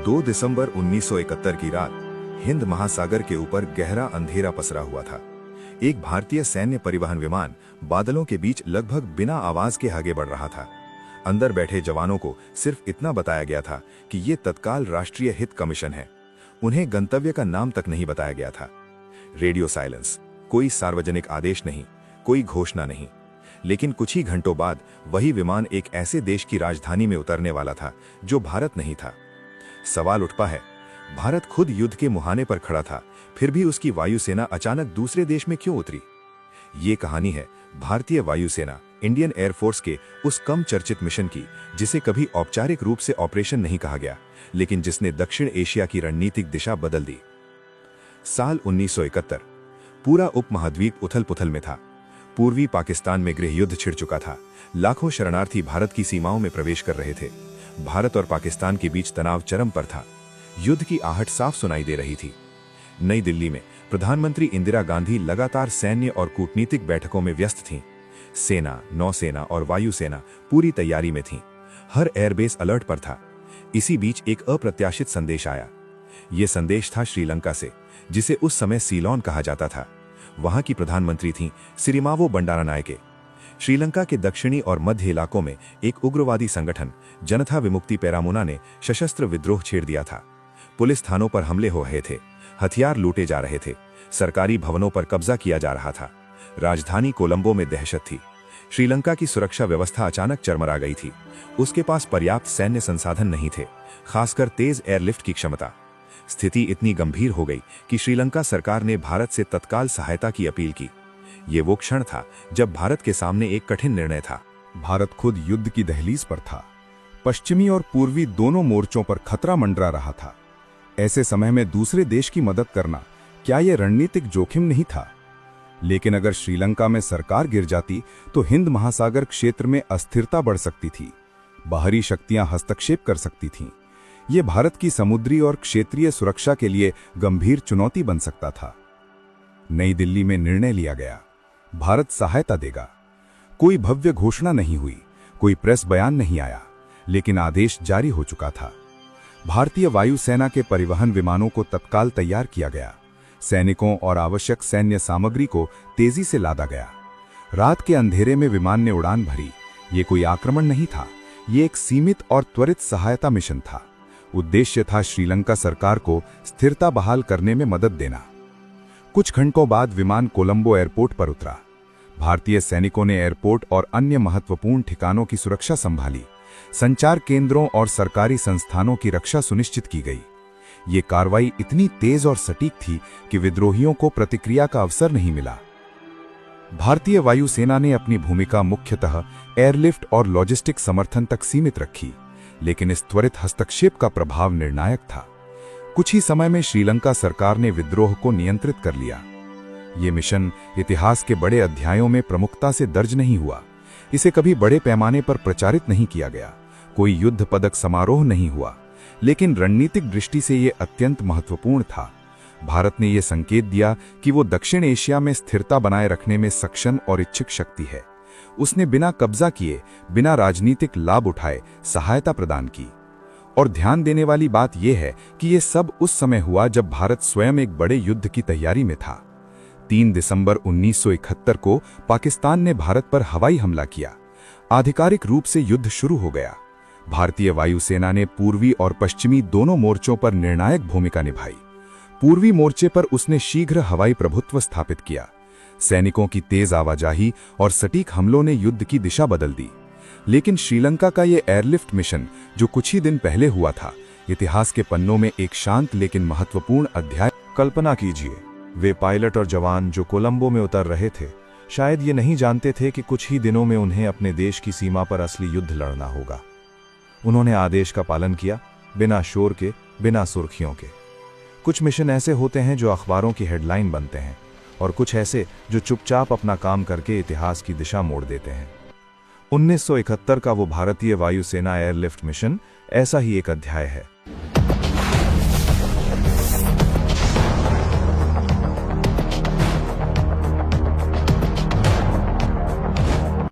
2 दिसंबर 1971 की रात हिंद महासागर के ऊपर गहरा अंधेरा पसरा हुआ था। एक भारतीय सैन्य परिवहन विमान बादलों के बीच लगभग बिना आवाज के आगे बढ़ रहा था। अंदर बैठे जवानों को सिर्फ इतना बताया गया था कि ये तत्काल राष्ट्रीय हित का मिशन है। उन्हें गंतव्य का नाम तक नहीं बताया गया था। रेडियो साइलेंस, कोई सार्वजनिक आदेश नहीं, कोई घोषणा नहीं। लेकिन कुछ ही घंटों बाद वही विमान एक ऐसे देश की राजधानी में उतरने वाला था जो भारत नहीं था। सवाल उठता है, भारत खुद युद्ध के मुहाने पर खड़ा था, फिर भी उसकी वायुसेना अचानक दूसरे देश में क्यों उतरी? ये कहानी है भारतीय वायुसेना, इंडियन एयरफोर्स के उस कम चर्चित मिशन की जिसे कभी औपचारिक रूप से ऑपरेशन नहीं कहा गया, लेकिन जिसने दक्षिण एशिया की रणनीतिक दिशा बदल दी। साल 1971, पूरा उपमहाद्वीप उथल-पुथल में था। पूर्वी पाकिस्तान में गृह युद्ध छिड़ चुका था। लाखों शरणार्थी भारत की सीमाओं में प्रवेश कर रहे थे। भारत और पाकिस्तान के बीच तनाव चरम पर था। युद्ध की आहट साफ सुनाई दे रही थी। नई दिल्ली में प्रधानमंत्री इंदिरा गांधी लगातार सैन्य और कूटनीतिक बैठकों में व्यस्त थीं। सेना, नौसेना और वायुसेना पूरी तैयारी में थीं। हर एयरबेस अलर्ट पर था। इसी बीच एक अप्रत्याशित संदेश आया। ये संदेश था श्रीलंका से, जिसे उस समय सीलोन कहा जाता था। वहां की प्रधानमंत्री थीं सिरिमावो बंडारानायके। श्रीलंका के दक्षिणी और मध्य इलाकों में एक उग्रवादी संगठन जनता विमुक्ति पेरामुना ने सशस्त्र विद्रोह छेड़ दिया था। पुलिस थानों पर हमले हो रहे थे, हथियार लूटे जा रहे थे, सरकारी भवनों पर कब्जा किया जा रहा था। राजधानी कोलंबो में दहशत थी। श्रीलंका की सुरक्षा व्यवस्था अचानक चरमरा गई थी। उसके पास पर्याप्त सैन्य संसाधन नहीं थे, खासकर तेज एयरलिफ्ट की क्षमता। स्थिति इतनी गंभीर हो गई कि श्रीलंका सरकार ने भारत से तत्काल सहायता की अपील की। ये वो क्षण था जब भारत के सामने एक कठिन निर्णय था। भारत खुद युद्ध की दहलीज पर था। पश्चिमी और पूर्वी दोनों मोर्चों पर खतरा मंडरा रहा था। ऐसे समय में दूसरे देश की मदद करना, क्या यह रणनीतिक जोखिम नहीं था? लेकिन अगर श्रीलंका में सरकार गिर जाती तो हिंद महासागर क्षेत्र में अस्थिरता बढ़ सकती थी। बाहरी शक्तियां हस्तक्षेप कर सकती थीं। यह भारत की समुद्री और क्षेत्रीय सुरक्षा के लिए गंभीर चुनौती बन सकता था। नई दिल्ली में निर्णय लिया गया, भारत सहायता देगा। कोई भव्य घोषणा नहीं हुई, कोई प्रेस बयान नहीं आया, लेकिन आदेश जारी हो चुका था। भारतीय वायुसेना के परिवहन विमानों को तत्काल तैयार किया गया। सैनिकों और आवश्यक सैन्य सामग्री को तेजी से लादा गया। रात के अंधेरे में विमान ने उड़ान भरी। ये कोई आक्रमण नहीं था, ये एक सीमित और त्वरित सहायता मिशन था। उद्देश्य था श्रीलंका सरकार को स्थिरता बहाल करने में मदद देना। कुछ घंटों बाद विमान कोलंबो एयरपोर्ट पर उतरा। भारतीय सैनिकों ने एयरपोर्ट और अन्य महत्वपूर्ण ठिकानों की सुरक्षा संभाली। संचार केंद्रों और सरकारी संस्थानों की रक्षा सुनिश्चित की गई। ये कार्रवाई इतनी तेज और सटीक थी कि विद्रोहियों को प्रतिक्रिया का अवसर नहीं मिला। भारतीय वायुसेना ने अपनी भूमिका मुख्यतः एयरलिफ्ट और लॉजिस्टिक समर्थन तक सीमित रखी, लेकिन इस त्वरित हस्तक्षेप का प्रभाव निर्णायक था। कुछ ही समय में श्रीलंका सरकार ने विद्रोह को नियंत्रित कर लिया। ये मिशन इतिहास के बड़े अध्यायों में प्रमुखता से दर्ज नहीं हुआ। इसे कभी बड़े पैमाने पर प्रचारित नहीं किया गया। कोई युद्ध पदक समारोह नहीं हुआ, लेकिन रणनीतिक दृष्टि से यह अत्यंत महत्वपूर्ण था। भारत ने यह संकेत दिया कि वो दक्षिण एशिया में स्थिरता बनाए रखने में सक्षम और इच्छुक शक्ति है। उसने बिना कब्जा किए, बिना राजनीतिक लाभ उठाए सहायता प्रदान की। और ध्यान देने वाली बात यह है कि यह सब उस समय हुआ जब भारत स्वयं एक बड़े युद्ध की तैयारी में था। 3 दिसंबर 1971 को पाकिस्तान ने भारत पर हवाई हमला किया। आधिकारिक रूप से युद्ध शुरू हो गया। भारतीय वायुसेना ने पूर्वी और पश्चिमी दोनों मोर्चों पर निर्णायक भूमिका निभाई। पूर्वी मोर्चे पर उसने शीघ्र हवाई प्रभुत्व स्थापित किया। सैनिकों की तेज आवाजाही और सटीक हमलों ने युद्ध की दिशा बदल दी। लेकिन श्रीलंका का यह एयरलिफ्ट मिशन, जो कुछ ही दिन पहले हुआ था, इतिहास के पन्नों में एक शांत लेकिन महत्वपूर्ण अध्याय। कल्पना कीजिए, वे पायलट और जवान जो कोलंबो में उतर रहे थे, शायद ये नहीं जानते थे कि कुछ ही दिनों में उन्हें अपने देश की सीमा पर असली युद्ध लड़ना होगा। उन्होंने आदेश का पालन किया, बिना शोर के, बिना सुर्खियों के। कुछ मिशन ऐसे होते हैं जो अखबारों की हेडलाइन बनते हैं, और कुछ ऐसे जो चुपचाप अपना काम करके इतिहास की दिशा मोड़ देते हैं। 1971 का वो भारतीय वायुसेना एयरलिफ्ट मिशन ऐसा ही एक अध्याय है।